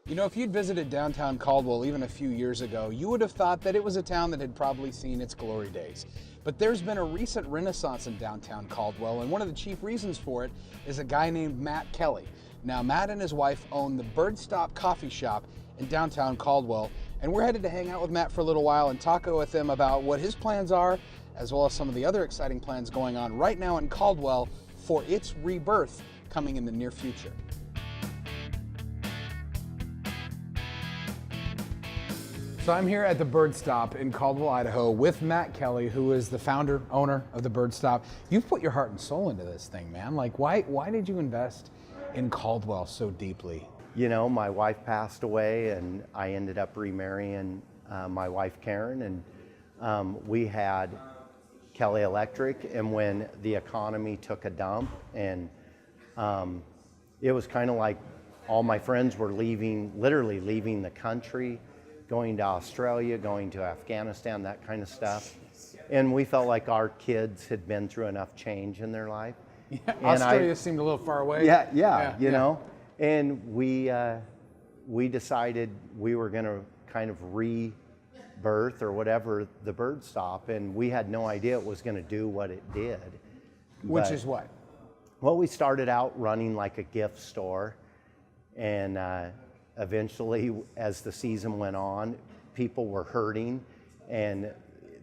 You know, if you'd visited downtown Caldwell even a few years ago, you would have thought that it was a town that had probably seen its glory days. But there's been a recent renaissance in downtown Caldwell, and one of the chief reasons for it is a guy named Matt Kelly. Now, Matt and his wife own the Birdstop Coffee Shop in downtown Caldwell, and we're headed to hang out with Matt for a little while and talk with him about what his plans are, as well as some of the other exciting plans going on right now in Caldwell for its rebirth coming in the near future. So I'm here at the Birdstop in Caldwell, Idaho with Matt Kelly, who is the founder, owner of the Birdstop. You've put your heart and soul into this thing, man. Like, why did you invest in Caldwell so deeply? You know, my wife passed away and I ended up remarrying my wife Karen, and we had Kelly Electric, and when the economy took a dump and it was kind of like all my friends were literally leaving the country, going to Australia, going to Afghanistan, that kind of stuff. And we felt like our kids had been through enough change in their life. Yeah, Australia seemed a little far away. Yeah, you know. And we decided we were gonna kind of rebirth or whatever the Birdstop, and we had no idea it was gonna do what it did. Which is what? Well, we started out running like a gift store, and eventually, as the season went on, people were hurting and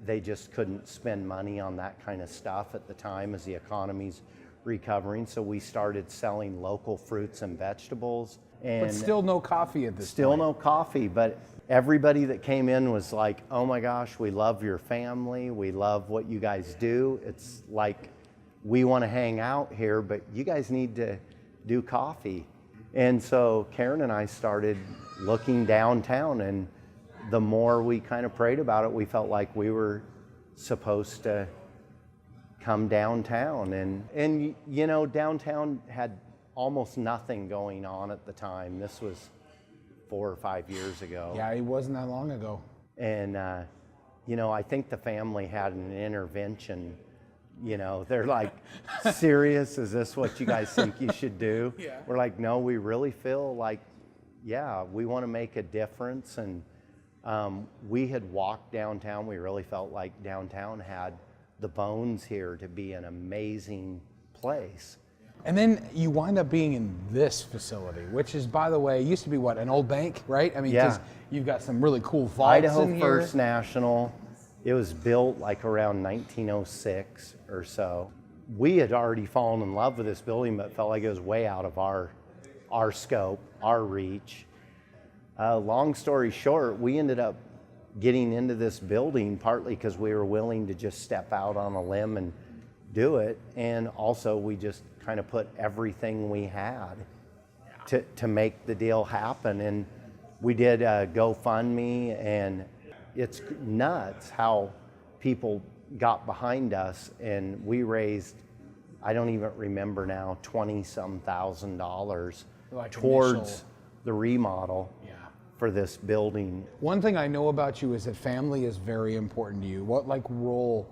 they just couldn't spend money on that kind of stuff at the time as the economy's recovering. So we started selling local fruits and vegetables. But still no coffee at this point. Still no coffee, but everybody that came in was like, oh my gosh, we love your family. We love what you guys do. It's like, we want to hang out here, but you guys need to do coffee. And so Karen and I started looking downtown, and the more we kind of prayed about it, we felt like we were supposed to come downtown. And you know, downtown had almost nothing going on at the time. This was 4 or 5 years ago. Yeah, it wasn't that long ago. And you know, I think the family had an intervention. You know, they're like, serious? Is this what you guys think you should do? Yeah. We're like, no, we really feel like, yeah, we want to make a difference. And we had walked downtown. We really felt like downtown had the bones here to be an amazing place. And then you wind up being in this facility, which is, by the way, used to be what, an old bank, right? I mean, because you've got some really cool vaults Idaho in here. First National. It was built like around 1906 or so. We had already fallen in love with this building, but felt like it was way out of our scope, our reach. Long story short, we ended up getting into this building partly because we were willing to just step out on a limb and do it. And also we just kind of put everything we had to make the deal happen. And we did a GoFundMe, and it's nuts how people got behind us, and we raised, I don't even remember now, $20-some thousand like towards the remodel for this building. One thing I know about you is that family is very important to you. What role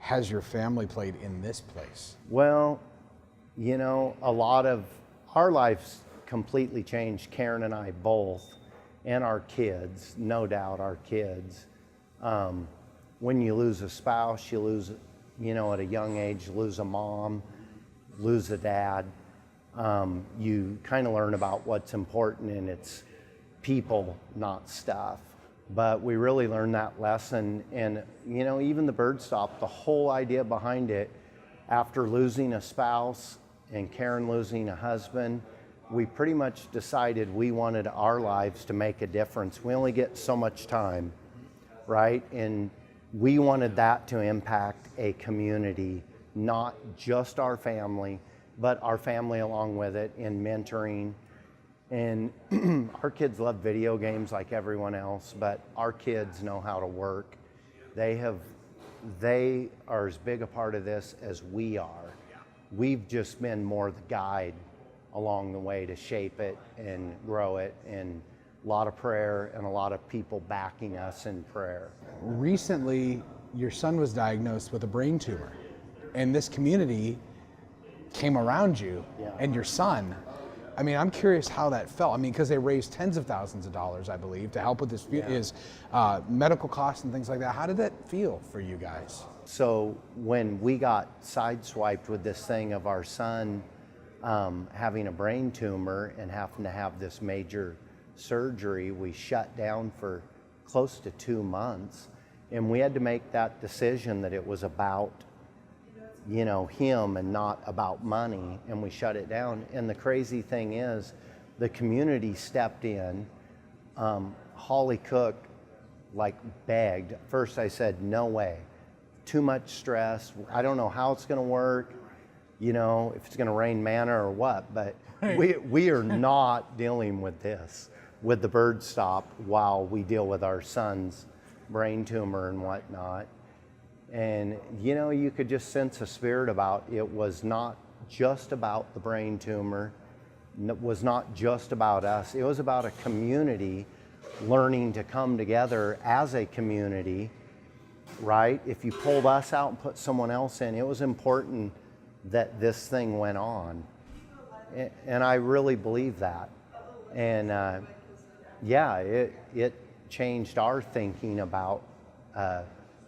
has your family played in this place? Well, you know, a lot of our lives completely changed, Karen and I both, and our kids, no doubt our kids. When you lose a spouse, you lose, you know, at a young age, lose a mom, lose a dad. You kind of learn about what's important, and it's people, not stuff. But we really learned that lesson. And, you know, even the Birdstop, the whole idea behind it, after losing a spouse and Karen losing a husband, we pretty much decided we wanted our lives to make a difference. We only get so much time, right? And we wanted that to impact a community, not just our family, but our family along with it, in mentoring. And our kids love video games like everyone else, but our kids know how to work. They are as big a part of this as we are. We've just been more the guide along the way to shape it and grow it, and a lot of prayer and a lot of people backing us in prayer. Recently, your son was diagnosed with a brain tumor, and this community came around you and your son I mean, I'm curious how that felt. I mean, because they raised tens of thousands of dollars, I believe, to help with his medical costs and things like that. How did that feel for you guys? So when we got sideswiped with this thing of our son having a brain tumor and having to have this major surgery, we shut down for close to 2 months, and we had to make that decision that it was about, you know, him and not about money, and we shut it down. And the crazy thing is, the community stepped in. Holly Cook like begged. First I said, no way, too much stress. I don't know how it's gonna work, you know, if it's gonna rain manna or what, but we are not dealing with this, with the bird stop, while we deal with our son's brain tumor and whatnot. And you know, you could just sense a spirit about it. Was not just about the brain tumor, it was not just about us, it was about a community learning to come together as a community, right? If you pulled us out and put someone else in, it was important that this thing went on. And I really believe that. And yeah, it changed our thinking about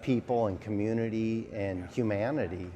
people and community and humanity.